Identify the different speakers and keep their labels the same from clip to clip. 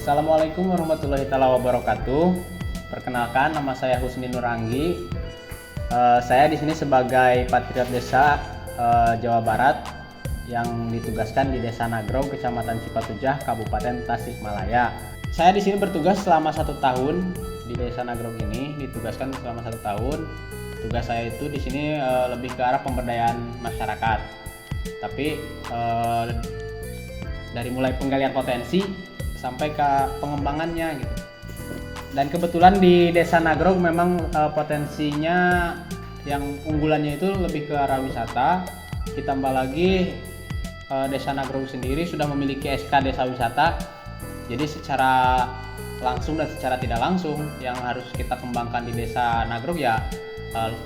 Speaker 1: Assalamualaikum warahmatullahi wabarakatuh. Perkenalkan, nama saya Husni Nuranggi. Saya di sini sebagai Patriot Desa Jawa Barat yang ditugaskan di Desa Nagrog, Kecamatan Cipatujah, Kabupaten Tasikmalaya. Saya di sini bertugas selama 1 tahun di Desa Nagrog ini, ditugaskan selama 1 tahun. Tugas saya itu di sini lebih ke arah pemberdayaan masyarakat. Tapi dari mulai penggalian potensi sampai ke pengembangannya gitu. Dan kebetulan di Desa Nagrog memang potensinya yang unggulannya itu lebih ke arah wisata. Ditambah lagi Desa Nagrog sendiri sudah memiliki SK Desa Wisata. Jadi secara langsung dan secara tidak langsung yang harus kita kembangkan di Desa Nagrog ya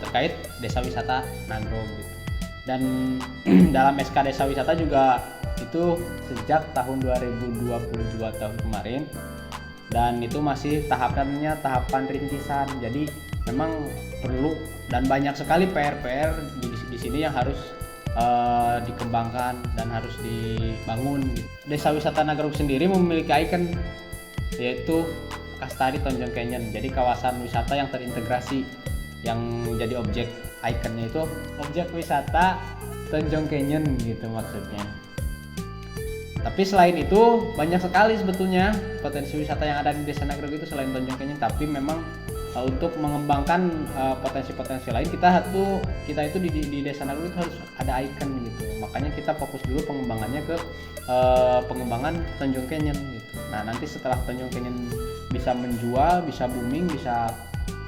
Speaker 1: terkait Desa Wisata Nagrog gitu. Dan dalam SK Desa Wisata juga itu sejak tahun 2022 tahun kemarin, dan itu masih tahapan rintisan. Jadi memang perlu dan banyak sekali PR di sini yang harus dikembangkan dan harus dibangun. Desa Wisata Nagrog sendiri memiliki ikon yaitu Kastari Tonjong Canyon. Jadi kawasan wisata yang terintegrasi, yang jadi objek ikonnya itu objek wisata Tonjong Canyon gitu maksudnya. Tapi selain itu banyak sekali sebetulnya potensi wisata yang ada di Desa Nagrog itu selain Tonjong Canyon. Tapi memang untuk mengembangkan potensi-potensi lain kita itu di Desa Nagrog itu harus ada ikon gitu. Makanya kita fokus dulu pengembangannya ke pengembangan Tonjong Canyon gitu. Nah nanti setelah Tonjong Canyon bisa menjual, bisa booming, bisa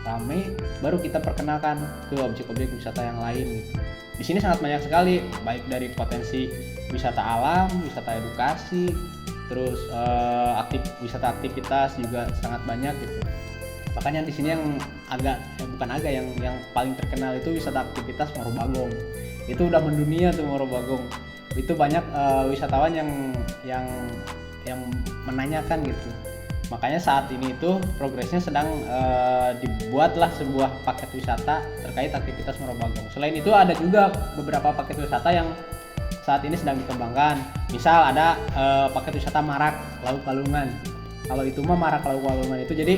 Speaker 1: rame, baru kita perkenalkan ke objek-objek wisata yang lain gitu. Di sini sangat banyak sekali, baik dari potensi wisata alam, wisata edukasi, terus wisata aktivitas juga sangat banyak gitu. Makanya di sini yang yang paling terkenal itu wisata aktivitas Moro Bagong. Itu udah mendunia tuh Moro Bagong. Itu banyak wisatawan yang menanyakan gitu. Makanya saat ini itu progresnya sedang dibuatlah sebuah paket wisata terkait aktivitas Moro Bagong. Selain itu ada juga beberapa paket wisata yang saat ini sedang dikembangkan. Misal ada paket wisata Marak Lauk Kalungan. Kalau itu mah Marak Lauk Kalungan itu jadi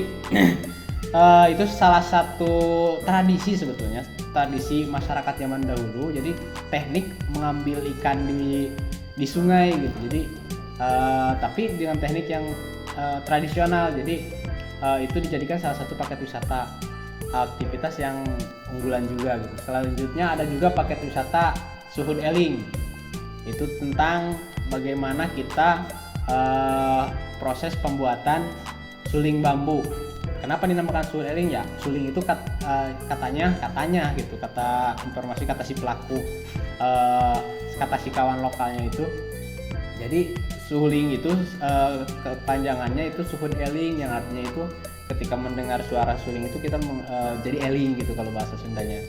Speaker 1: itu salah satu tradisi sebetulnya, tradisi masyarakat zaman dahulu. Jadi teknik mengambil ikan di sungai gitu. Jadi tapi dengan teknik yang tradisional. Jadi itu dijadikan salah satu paket wisata aktivitas yang unggulan juga gitu. Selanjutnya ada juga paket wisata Suhud Eling. Itu tentang bagaimana kita proses pembuatan suling bambu. Kenapa dinamakan Suhud Eling ya? Suling itu katanya gitu, kata informasi, kata si pelaku, kata si kawan lokalnya itu. Jadi suling itu kepanjangannya itu Suhud Eling, yang artinya itu ketika mendengar suara suling itu kita jadi eling gitu kalau bahasa Sundanya.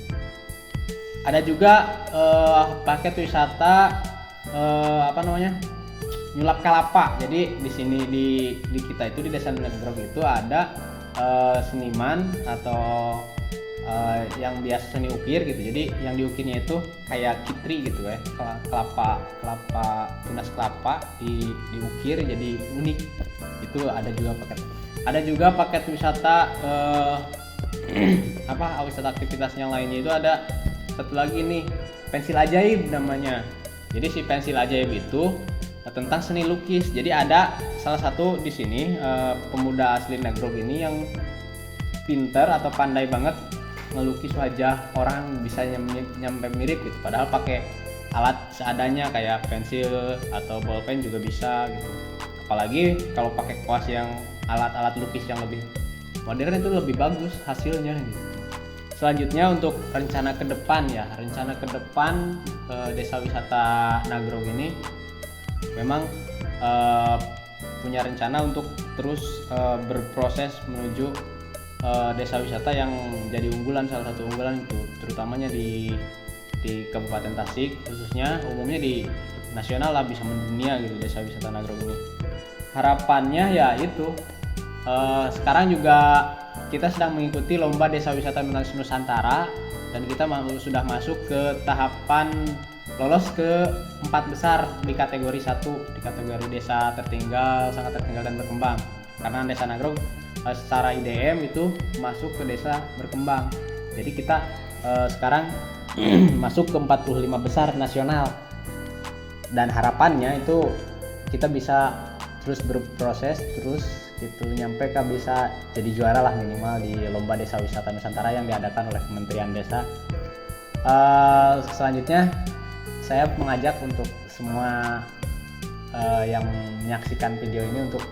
Speaker 1: Ada juga paket wisata nyulap kelapa. Jadi di sini di kita itu di Desa Nagrog itu ada seniman atau yang biasa seni ukir gitu. Jadi yang diukirnya itu kayak kitri gitu ya, kelapa tunas kelapa diukir jadi unik. Itu ada juga paket wisata wisata aktivitas yang lainnya itu ada satu lagi nih, pensil ajaib namanya. Jadi si pensil ajaib itu tentang seni lukis. Jadi ada salah satu di sini pemuda asli Nagrog ini yang pinter atau pandai banget ngelukis wajah orang, bisa nyampe mirip gitu, padahal pakai alat seadanya kayak pensil atau bolpen juga bisa gitu. Apalagi kalau pakai kuas yang alat-alat lukis yang lebih modern itu lebih bagus hasilnya gitu. Selanjutnya untuk rencana ke depan Desa Wisata Nagrog ini memang punya rencana untuk terus berproses menuju desa wisata yang jadi salah satu unggulan itu, terutamanya di Kabupaten Tasik khususnya, umumnya di nasional lah, bisa mendunia gitu Desa Wisata Nagrog ini. Harapannya ya itu sekarang juga kita sedang mengikuti lomba Desa Wisata Nusantara dan kita sudah masuk ke tahapan lolos ke 4 besar di kategori 1, di kategori desa tertinggal, sangat tertinggal dan berkembang. karena desa Nagrog secara IDM itu masuk ke desa berkembang. Jadi kita sekarang masuk ke 45 besar nasional, dan harapannya itu kita bisa terus berproses terus gitu nyampe bisa jadi juara lah minimal di lomba desa wisata Nusantara yang diadakan oleh Kementerian Desa. Selanjutnya saya mengajak untuk semua yang menyaksikan video ini untuk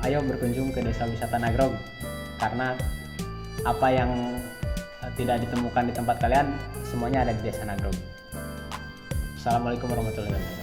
Speaker 1: ayo berkunjung ke desa wisata Nagrog, karena apa yang tidak ditemukan di tempat kalian semuanya ada di desa Nagrog. Assalamualaikum warahmatullahi wabarakatuh.